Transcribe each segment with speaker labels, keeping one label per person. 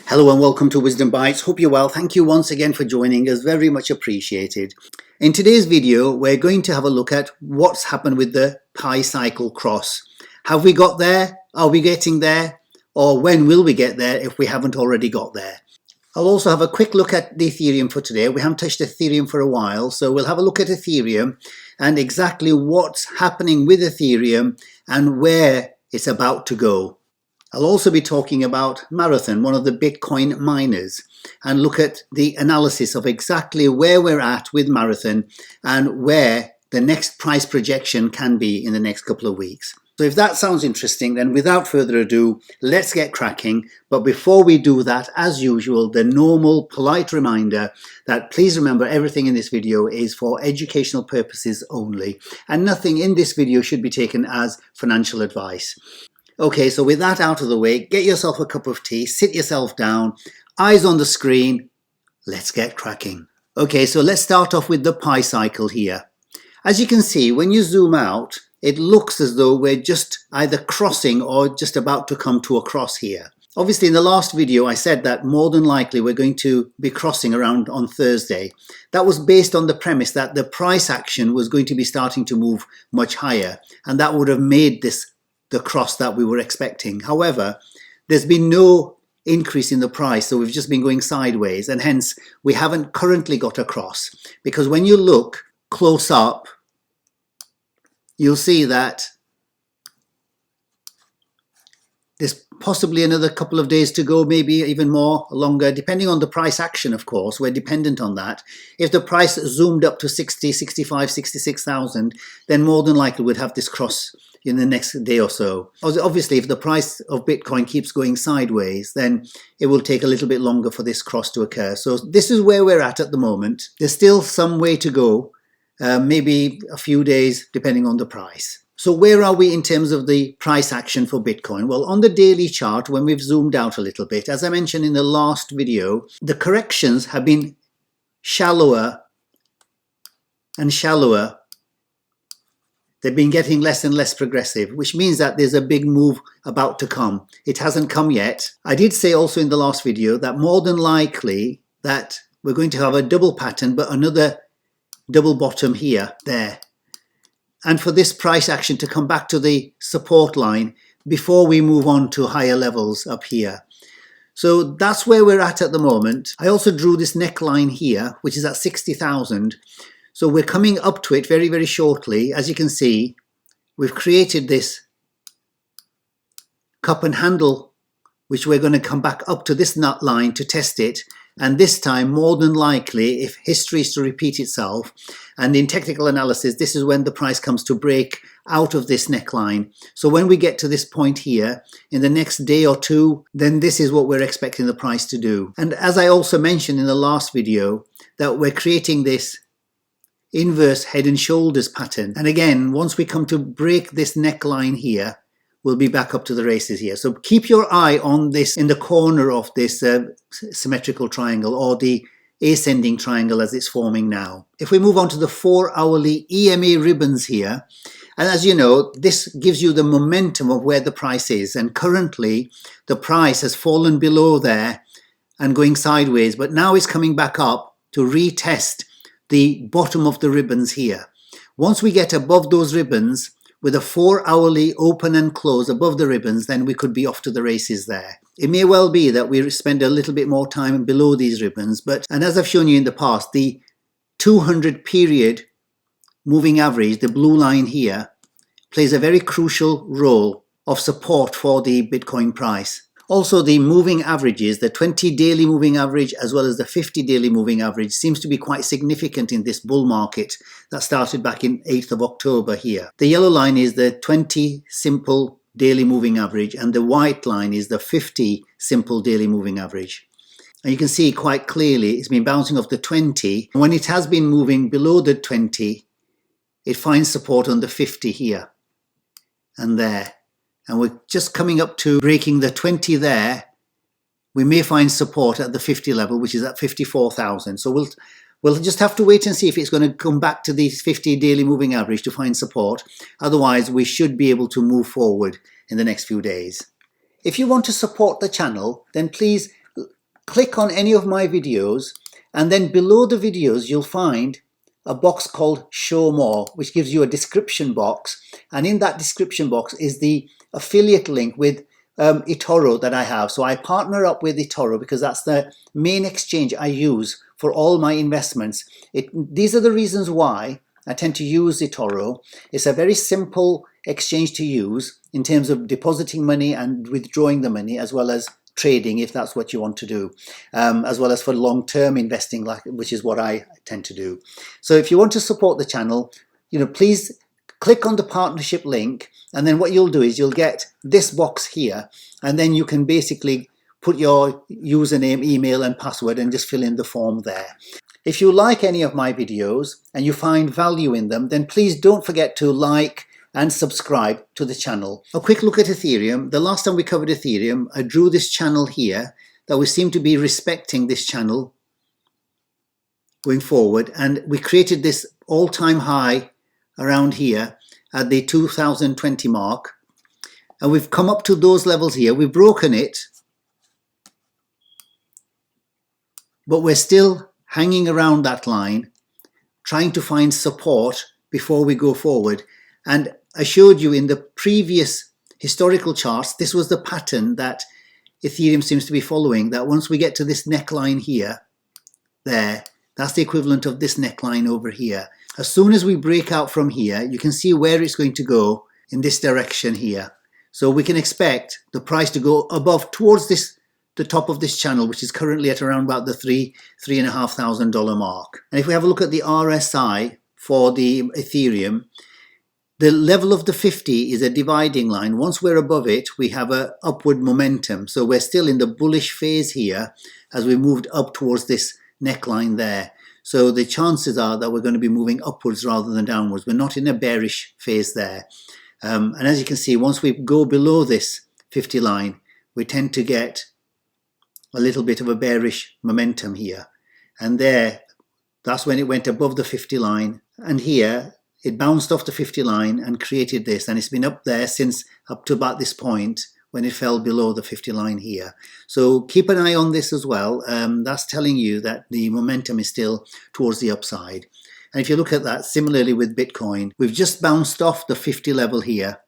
Speaker 1: Hello and welcome to Wisdom Bites. Hope you're well. Thank you once again for joining us. Very much appreciated. In today's video, we're going to have a look at what's happened with the Pi cycle cross. Have we got there? Are we getting there? Or when will we get there if we haven't already got there? I'll also have a quick look at the Ethereum for today. We haven't touched Ethereum for a while, so we'll have a look at Ethereum and exactly what's happening with Ethereum and where it's about to go. I'll also be talking about Marathon, one of the Bitcoin miners, and look at the analysis of exactly where we're at with Marathon and where the next price projection can be in the next couple of weeks. So if that sounds interesting, then without further ado, let's get cracking. But before we do that, as usual, the normal polite reminder that please remember everything in this video is for educational purposes only, and nothing in this video should be taken as financial advice. Okay, so with that out of the way, get yourself a cup of tea, sit yourself down, eyes on the screen, let's get cracking. Okay, so let's start off with the Pi cycle here. As you can see, when you zoom out, it looks as though we're just either crossing or just about to come to a cross here. Obviously, in the last video, I said that more than likely we're going to be crossing around on Thursday. That was based on the premise that the price action was going to be starting to move much higher, and that would have made this the cross that we were expecting. However, there's been no increase in the price, so we've just been going sideways, and hence we haven't currently got a cross, because when you look close up, you'll see that there's possibly another couple of days to go, maybe even more longer, depending on the price action, of course. We're dependent on that. If the price zoomed up to 60, 65, 66,000, then more than likely we'd have this cross in the next day or so. Obviously, if the price of Bitcoin keeps going sideways, then it will take a little bit longer for this cross to occur. So this is where we're at the moment. There's still some way to go, maybe a few days, depending on the price. So where are we in terms of the price action for Bitcoin? Well, on the daily chart, when we've zoomed out a little bit, as I mentioned in the last video, the corrections have been shallower and shallower. They've been getting less and less progressive, which means that there's a big move about to come. It hasn't come yet. I did say also in the last video that more than likely that we're going to have a double pattern, but another double bottom here, there. And for this price action to come back to the support line before we move on to higher levels up here. So that's where we're at the moment. I also drew this neckline here, which is at 60,000. So we're coming up to it very, very shortly. As you can see, we've created this cup and handle, which we're going to come back up to this nut line to test it. And this time, more than likely, if history is to repeat itself, and in technical analysis, this is when the price comes to break out of this neckline. So when we get to this point here, in the next day or two, then this is what we're expecting the price to do. And as I also mentioned in the last video, that we're creating this inverse head and shoulders pattern. And again, once we come to break this neckline here, we'll be back up to the races here. So keep your eye on this in the corner of this symmetrical triangle, or the ascending triangle as it's forming now. If we move on to the 4-hourly EMA ribbons here, and as you know, this gives you the momentum of where the price is. And currently, the price has fallen below there and going sideways, but now it's coming back up to retest the bottom of the ribbons here. Once we get above those ribbons, with a 4-hourly open and close above the ribbons, then we could be off to the races there. It may well be that we spend a little bit more time below these ribbons, and as I've shown you in the past, the 200 period moving average, the blue line here, plays a very crucial role of support for the Bitcoin price. Also, the moving averages, the 20 daily moving average as well as the 50 daily moving average, seems to be quite significant in this bull market that started back in 8th of October here. The yellow line is the 20 simple daily moving average, and the white line is the 50 simple daily moving average. And you can see quite clearly it's been bouncing off the 20. When it has been moving below the 20, it finds support on the 50 here and there. And we're just coming up to breaking the 20 there. We may find support at the 50 level, which is at 54,000. So we'll just have to wait and see if it's going to come back to the 50 daily moving average to find support. Otherwise, we should be able to move forward in the next few days. If you want to support the channel, then please click on any of my videos, and then below the videos you'll find a box called Show More, which gives you a description box, and in that description box is the affiliate link with eToro that I have. So I partner up with eToro because that's the main exchange I use for all my investments. These are the reasons why I tend to use eToro. It's a very simple exchange to use in terms of depositing money and withdrawing the money, as well as trading if that's what you want to do, as well as for long-term investing, which is what I tend to do. So if you want to support the channel, please click on the partnership link, and then what you'll do is you'll get this box here, and then you can basically put your username, email and password and just fill in the form there. If you like any of my videos and you find value in them, then please don't forget to like and subscribe to the channel. A quick look at Ethereum. The last time we covered Ethereum, I drew this channel here that we seem to be respecting this channel going forward, and we created this all-time high around here at the 2020 mark, and we've come up to those levels here. We've broken it, but we're still hanging around that line, trying to find support before we go forward. And I showed you in the previous historical charts, this was the pattern that Ethereum seems to be following, that once we get to this neckline here, that's the equivalent of this neckline over here. As soon as we break out from here, you can see where it's going to go in this direction here. So we can expect the price to go above towards the top of this channel, which is currently at around about the $3,500 mark. And if we have a look at the RSI for the Ethereum, the level of the 50 is a dividing line. Once we're above it, we have an upward momentum. So we're still in the bullish phase here as we moved up towards this neckline there. So the chances are that we're going to be moving upwards rather than downwards. We're not in a bearish phase there. And as you can see, once we go below this 50 line, we tend to get a little bit of a bearish momentum here. And that's when it went above the 50 line. And here, it bounced off the 50 line and created this, and it's been up there since up to about this point when it fell below the 50 line here. So keep an eye on this as well. That's telling you that the momentum is still towards the upside. And if you look at that, similarly with Bitcoin, we've just bounced off the 50 level here.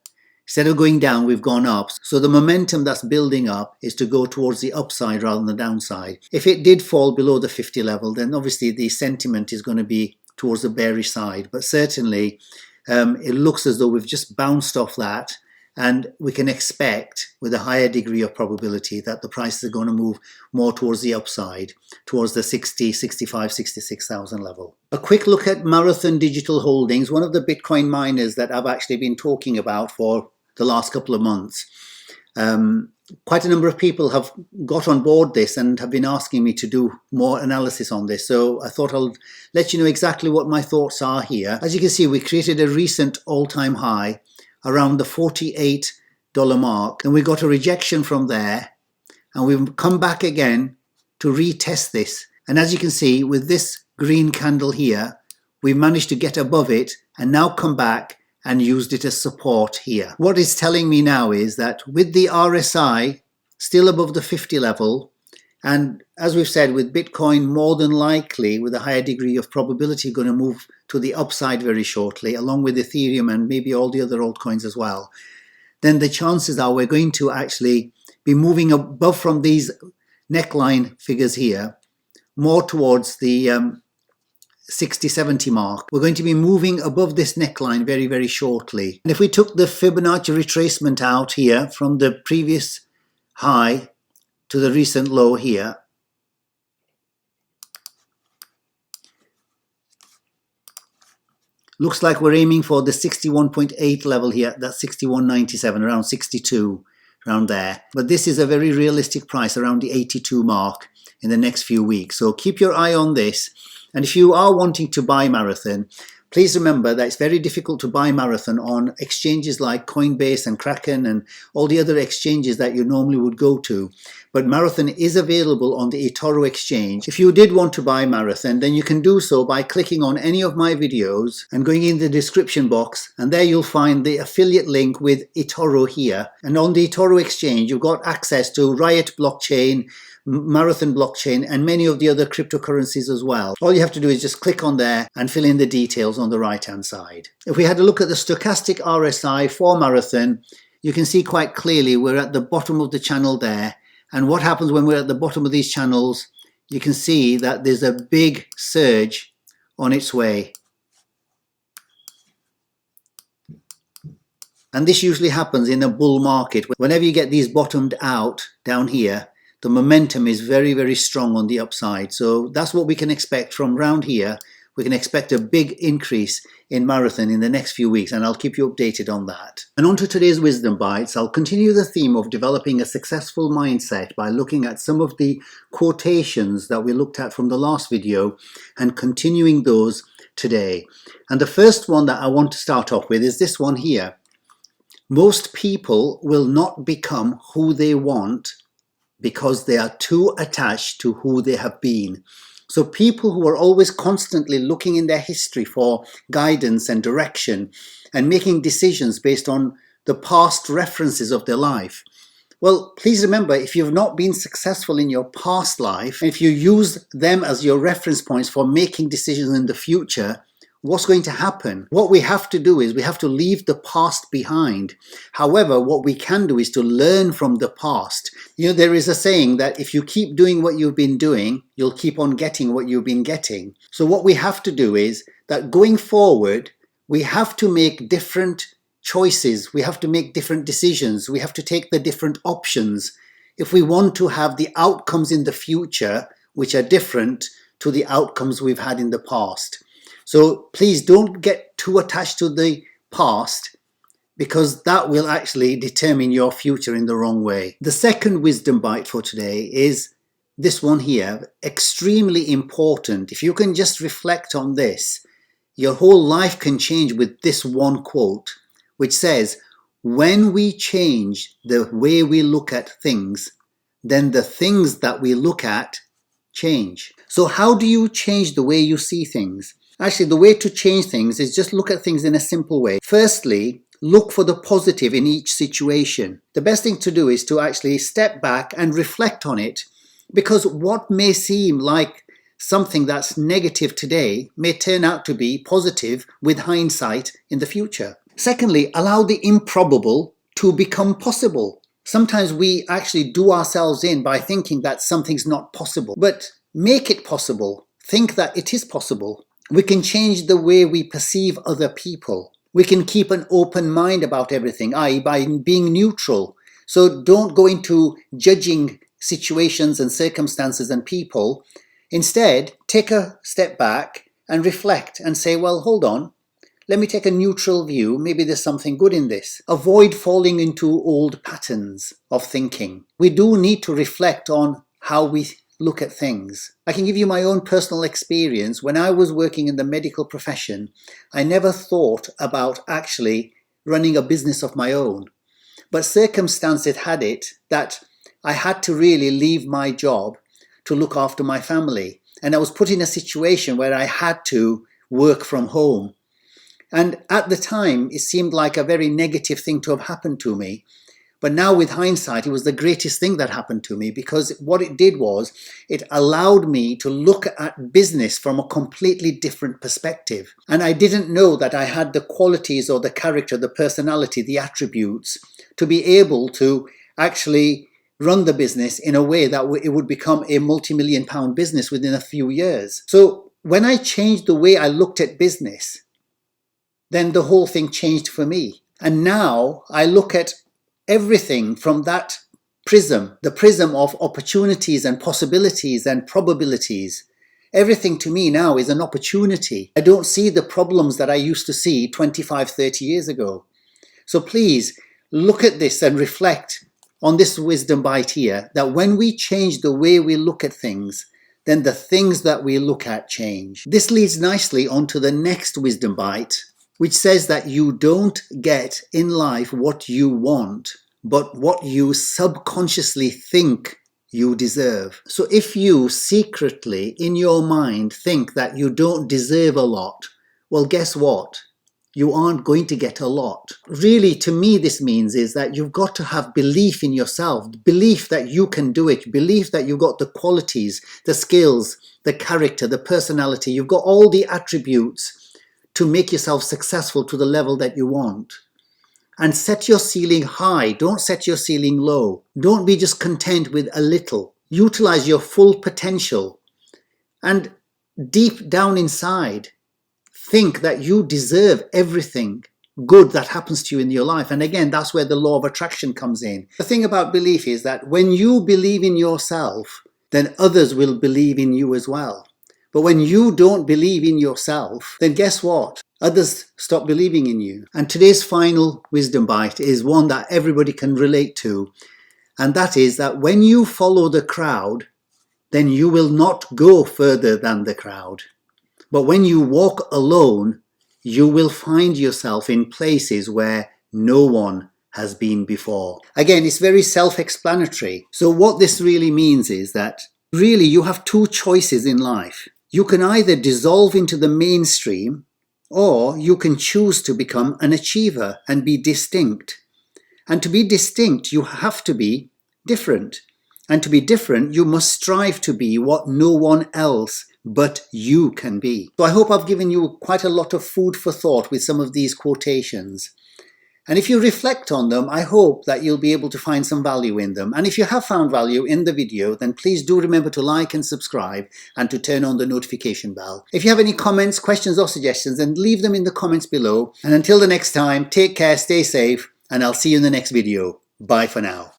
Speaker 1: Instead of going down, we've gone up. So the momentum that's building up is to go towards the upside rather than the downside. If it did fall below the 50 level, then obviously the sentiment is going to be towards the bearish side. But certainly it looks as though we've just bounced off that, and we can expect with a higher degree of probability that the prices are going to move more towards the upside, towards the 60, 65, 66,000 level. A quick look at Marathon Digital Holdings, one of the Bitcoin miners that I've actually been talking about for the last couple of months. Quite a number of people have got on board this and have been asking me to do more analysis on this. So I thought I'll let you know exactly what my thoughts are here. As you can see, we created a recent all-time high around the $48 mark, and we got a rejection from there, and we've come back again to retest this. And as you can see, with this green candle here, we've managed to get above it and now come back and used it as support here. What it's telling me now is that with the RSI still above the 50 level, and as we've said, with Bitcoin more than likely with a higher degree of probability going to move to the upside very shortly, along with Ethereum and maybe all the other altcoins as well, then the chances are we're going to actually be moving above from these neckline figures here, more towards the 60-70 mark. We're going to be moving above this neckline very, very shortly. And if we took the Fibonacci retracement out here from the previous high to the recent low here, looks like we're aiming for the 61.8 level here, that's 61.97, around 62, around there. But this is a very realistic price, around the 82 mark in the next few weeks. So keep your eye on this. And if you are wanting to buy Marathon, please remember that it's very difficult to buy Marathon on exchanges like Coinbase and Kraken and all the other exchanges that you normally would go to. But Marathon is available on the eToro exchange. If you did want to buy Marathon, then you can do so by clicking on any of my videos and going in the description box, and there you'll find the affiliate link with eToro here. And on the eToro exchange, you've got access to Riot blockchain, Marathon blockchain, and many of the other cryptocurrencies as well. All you have to do is just click on there and fill in the details on the right hand side. If we had a look at the stochastic RSI for Marathon, you can see quite clearly we're at the bottom of the channel there. And what happens when we're at the bottom of these channels, you can see that there's a big surge on its way. And this usually happens in a bull market. Whenever you get these bottomed out down here, the momentum is very, very strong on the upside. So that's what we can expect from round here. We can expect a big increase in Marathon in the next few weeks, and I'll keep you updated on that. And on to today's Wisdom Bites. I'll continue the theme of developing a successful mindset by looking at some of the quotations that we looked at from the last video and continuing those today. And the first one that I want to start off with is this one here. Most people will not become who they want because they are too attached to who they have been. So people who are always constantly looking in their history for guidance and direction and making decisions based on the past references of their life. Well, please remember, if you've not been successful in your past life, if you use them as your reference points for making decisions in the future, what's going to happen? What we have to do is we have to leave the past behind. However, what we can do is to learn from the past. You know, there is a saying that if you keep doing what you've been doing, you'll keep on getting what you've been getting. So what we have to do is that going forward, we have to make different choices. We have to make different decisions. We have to take the different options if we want to have the outcomes in the future which are different to the outcomes we've had in the past. So please don't get too attached to the past, because that will actually determine your future in the wrong way. The second wisdom bite for today is this one here, extremely important. If you can just reflect on this, your whole life can change with this one quote, which says, when we change the way we look at things, then the things that we look at change. So how do you change the way you see things? Actually, the way to change things is just look at things in a simple way. Firstly, look for the positive in each situation. The best thing to do is to actually step back and reflect on it, because what may seem like something that's negative today may turn out to be positive with hindsight in the future. Secondly, allow the improbable to become possible. Sometimes we actually do ourselves in by thinking that something's not possible, but make it possible. Think that it is possible. We can change the way we perceive other people. We can keep an open mind about everything, i.e. by being neutral. So don't go into judging situations and circumstances and people. Instead, take a step back and reflect and say, well, hold on. Let me take a neutral view. Maybe there's something good in this. Avoid falling into old patterns of thinking. We do need to reflect on how we look at things. I can give you my own personal experience. When I was working in the medical profession, I never thought about actually running a business of my own. But circumstances had it that I had to really leave my job to look after my family. And I was put in a situation where I had to work from home. And at the time, it seemed like a very negative thing to have happened to me. But now with hindsight, it was the greatest thing that happened to me, because what it did was it allowed me to look at business from a completely different perspective. And I didn't know that I had the qualities or the character, the personality, the attributes to be able to actually run the business in a way that it would become a multi-million-pound business within a few years. So when I changed the way I looked at business, then the whole thing changed for me. And now I look at everything from that prism, the prism of opportunities and possibilities and probabilities. Everything to me now is an opportunity. I don't see the problems that I used to see 25, 30 years ago. So please look at this and reflect on this wisdom bite here, that when we change the way we look at things, then the things that we look at change. This leads nicely onto the next wisdom bite, which says that you don't get in life what you want, but what you subconsciously think you deserve. So if you secretly in your mind think that you don't deserve a lot, well, guess what? you aren't going to get a lot. Really, to me, this means is that you've got to have belief in yourself, belief that you can do it, belief that you've got the qualities, the skills, the character, the personality. You've got all the attributes to make yourself successful to the level that you want. And set your ceiling high. Don't set your ceiling low. Don't be just content with a little. Utilize your full potential. And deep down inside, think that you deserve everything good that happens to you in your life. And again, that's where the law of attraction comes in. The thing about belief is that when you believe in yourself, then others will believe in you as well. But when you don't believe in yourself, then guess what? Others stop believing in you. And today's final wisdom bite is one that everybody can relate to. And that is that when you follow the crowd, then you will not go further than the crowd. But when you walk alone, you will find yourself in places where no one has been before. Again, it's very self-explanatory. So what this really means is that really you have two choices in life. You can either dissolve into the mainstream, or you can choose to become an achiever and be distinct. And to be distinct, you have to be different. And to be different, you must strive to be what no one else but you can be. So I hope I've given you quite a lot of food for thought with some of these quotations. And if you reflect on them, I hope that you'll be able to find some value in them. And if you have found value in the video, then please do remember to like and subscribe and to turn on the notification bell. If you have any comments, questions or suggestions, then leave them in the comments below. And until the next time, take care, stay safe, and I'll see you in the next video. Bye for now.